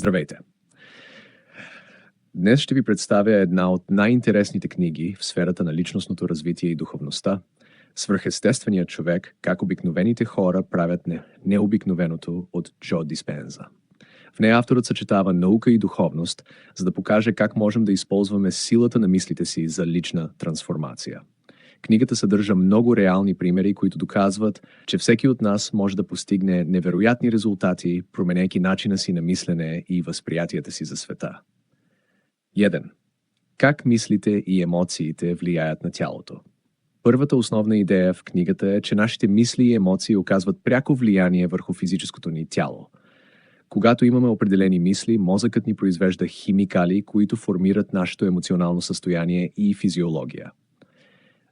Здравейте! Днес ще ви представя една от най-интересните книги в сферата на личностното развитие и духовността "Свръхестественият човек. Как обикновените хора правят необикновеното" от Джо Диспенза. В нея авторът съчетава наука и духовност, за да покаже как можем да използваме силата на мислите си за лична трансформация. Книгата съдържа много реални примери, които доказват, че всеки от нас може да постигне невероятни резултати, променяйки начина си на мислене и възприятията си за света. 1. Как мислите и емоциите влияят на тялото? Първата основна идея в книгата е, че нашите мисли и емоции оказват пряко влияние върху физическото ни тяло. Когато имаме определени мисли, мозъкът ни произвежда химикали, които формират нашето емоционално състояние и физиология.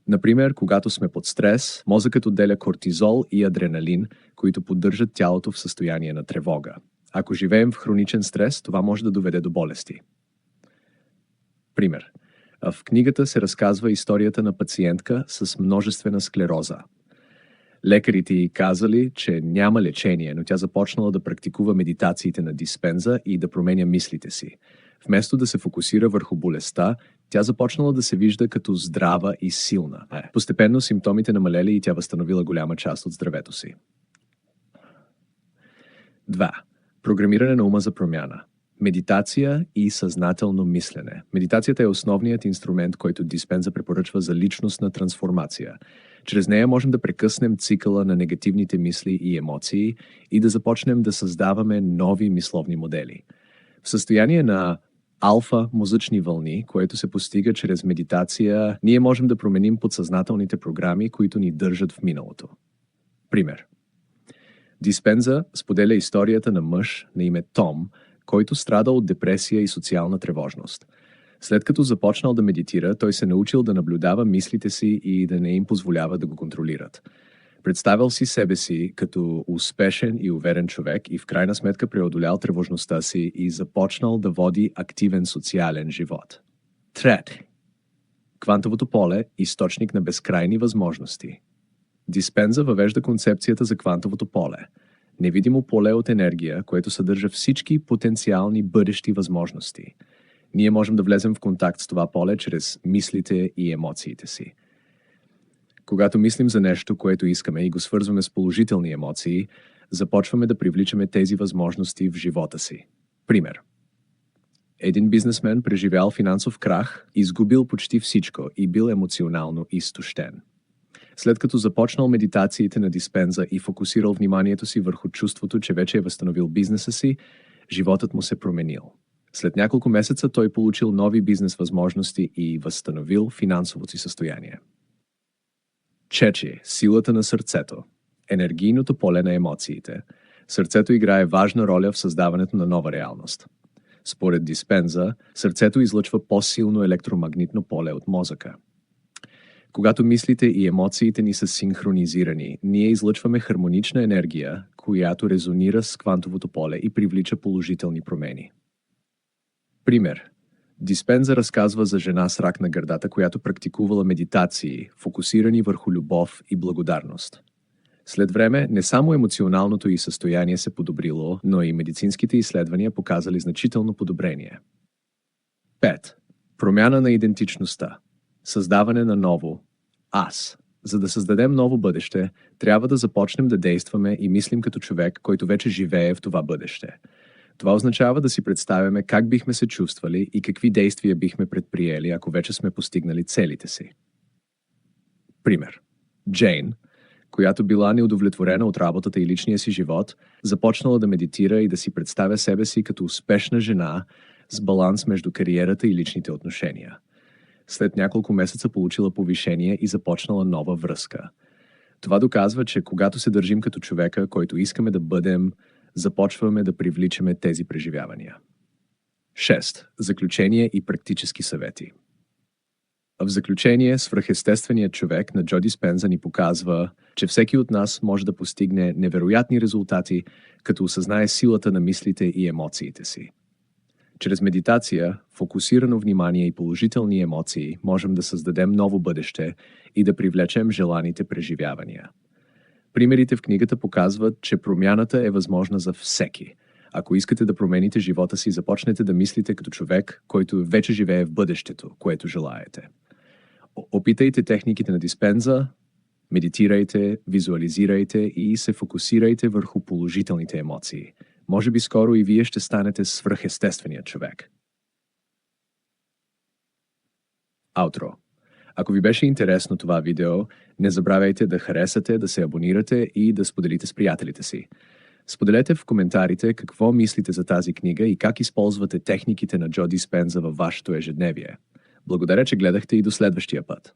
Например, когато сме под стрес, мозъкът отделя кортизол и адреналин, които поддържат тялото в състояние на тревога. Ако живеем в хроничен стрес, това може да доведе до болести. Пример. В книгата се разказва историята на пациентка с множествена склероза. Лекарите й казали, че няма лечение, но тя започнала да практикува медитациите на Диспенза и да променя мислите си. Вместо да се фокусира върху болестта, тя започнала да се вижда като здрава и силна. Постепенно симптомите намалели и тя възстановила голяма част от здравето си. 2. Програмиране на ума за промяна. Медитация и съзнателно мислене. Медитацията е основният инструмент, който Диспенза препоръчва за личностна трансформация. Чрез нея можем да прекъснем цикъла на негативните мисли и емоции и да започнем да създаваме нови мисловни модели. В състояние на алфа мозъчни вълни, което се постига чрез медитация, ние можем да променим подсъзнателните програми, които ни държат в миналото. Пример. Диспенза споделя историята на мъж на име Том, който страда от депресия и социална тревожност. След като започнал да медитира, той се научил да наблюдава мислите си и да не им позволява да го контролират. Представил си себе си като успешен и уверен човек и в крайна сметка преодолял тревожността си и започнал да води активен социален живот. 3. Квантовото поле – източник на безкрайни възможности. Диспенза въвежда концепцията за квантовото поле – невидимо поле от енергия, което съдържа всички потенциални бъдещи възможности. Ние можем да влезем в контакт с това поле чрез мислите и емоциите си. Когато мислим за нещо, което искаме и го свързваме с положителни емоции, започваме да привличаме тези възможности в живота си. Пример. Един бизнесмен преживял финансов крах, изгубил почти всичко и бил емоционално изтощен. След като започнал медитациите на Диспенза и фокусирал вниманието си върху чувството, че вече е възстановил бизнеса си, животът му се променил. След няколко месеца той получил нови бизнес възможности и възстановил финансовото си състояние. 4. Силата на сърцето. Енергийното поле на емоциите. Сърцето играе важна роля в създаването на нова реалност. Според Диспенза, сърцето излъчва по-силно електромагнитно поле от мозъка. Когато мислите и емоциите ни са синхронизирани, ние излъчваме хармонична енергия, която резонира с квантовото поле и привлича положителни промени. Пример. Диспенза разказва за жена с рак на гърдата, която практикувала медитации, фокусирани върху любов и благодарност. След време не само емоционалното й състояние се подобрило, но и медицинските изследвания показали значително подобрение. 5. Промяна на идентичността. Създаване на ново аз. За да създадем ново бъдеще, трябва да започнем да действаме и мислим като човек, който вече живее в това бъдеще. Това означава да си представяме как бихме се чувствали и какви действия бихме предприели, ако вече сме постигнали целите си. Пример. Джейн, която била неудовлетворена от работата и личния си живот, започнала да медитира и да си представя себе си като успешна жена с баланс между кариерата и личните отношения. След няколко месеца получила повишение и започнала нова връзка. Това доказва, че когато се държим като човека, който искаме да бъдем, започваме да привличаме тези преживявания. 6. Заключение и практически съвети. В заключение, Свръхестественият човек на Джо Диспенза ни показва, че всеки от нас може да постигне невероятни резултати, като осъзнае силата на мислите и емоциите си. Чрез медитация, фокусирано внимание и положителни емоции можем да създадем ново бъдеще и да привлечем желаните преживявания. Примерите в книгата показват, че промяната е възможна за всеки, Ако искате да промените живота си, започнете да мислите като човек, който вече живее в бъдещето, което желаете. Опитайте техниките на Диспенза, медитирайте, визуализирайте и се фокусирайте върху положителните емоции. Може би скоро и вие ще станете свръхестественият човек. Аутро. Ако ви беше интересно това видео, не забравяйте да харесате, да се абонирате и да споделите с приятелите си. Споделете в коментарите какво мислите за тази книга и как използвате техниките на Джо Диспенза във вашето ежедневие. Благодаря, че гледахте и до следващия път.